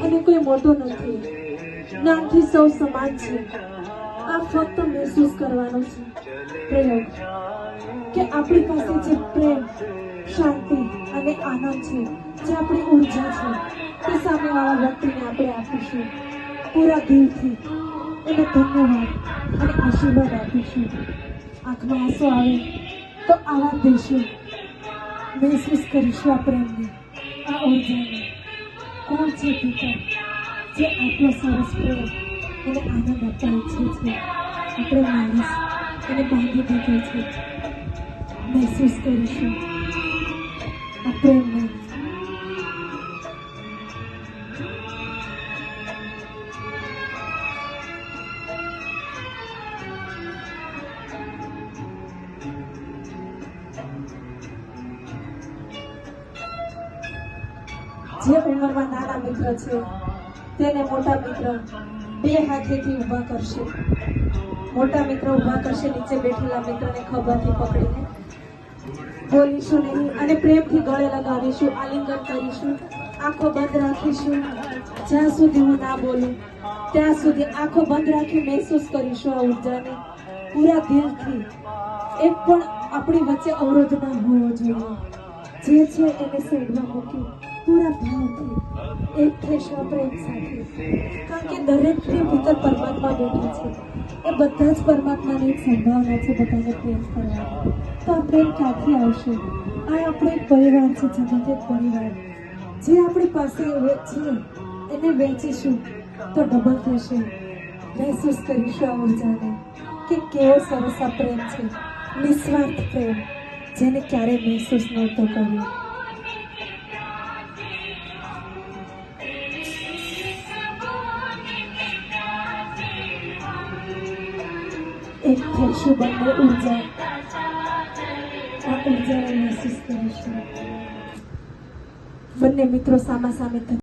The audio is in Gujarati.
અને કોઈ મોટો નથી, નાનથી સૌ સમાન છે। આ ફક્ત મહેસૂસ કરવાનો છે પ્રયોગ કે આપણી પાસે જે પ્રેમ, શાંતિ અને આનંદ છે, જે આપણી ઉર્જા છે, તે સામેવાળા વ્યક્તિને આપણે આપીશું। પૂરા દિલથી એને ધન્યવાદ અને આશીર્વાદ આપીશું। આંખમાં આંસુ આવે તો આવા દેશું, મહેસૂસ કરીશું આ પ્રેમને, આ ઉર્જાને। કોણ છે પિતા જે આટલો સરસ પ્રેમ અને આનંદ આપવા ઈચ્છે છે? આપણે માણસ એને બાંધી દીધો છે। મહેસૂસ કરીશું આ પ્રેમને। જે ઉંમરમાં નાના મિત્ર છે તેને મોટા મિત્ર બે હાથેથી ઊભા કરશે। મોટા મિત્ર ઊભા કરશે નીચે બેઠેલા મિત્રને ખભાથી પકડીને। બોલીશું નહીં અને પ્રેમથી ગળે લગાવીશું, આલિંગન કરીશું, આંખો બંધ રાખીશું। જ્યાં સુધી હું ના બોલું ત્યાં સુધી આંખો બંધ રાખી મહેસૂસ કરીશું આ ઉર્જાને પૂરા દિલથી। એક પણ આપણી વચ્ચે અવરોધ ના હોવો જોઈએ। જે છે એને સાઈડમાં મૂકી પૂરા ભાવથી એક થઈશું પ્રેમ સાથે। કારણ કે દરેકની ભીતર પરમાત્મા બેઠા છે, એ બધા જ પરમાત્માની એક સંભાવના છે બધાને પ્રેમ કરવાની। તો આ પ્રેમ ક્યાંથી આવશે? આ આપણો એક પરિવાર છે, જગત એક પરિવાર। જે આપણી પાસે છે એને વેચીશું તો ડબલ થશે। મહેસૂસ કરીશું આ ઉર્જાને કે કેવો સરસ આ પ્રેમ છે, નિસ્વાર્થ પ્રેમ, જેને ક્યારેય મહેસૂસ નહોતો કર્યો। એક થઈશું બંને ઉર્જા, આ ઉર્જાને મહેસૂસ કરીશું। બંને મિત્રો સામા સામે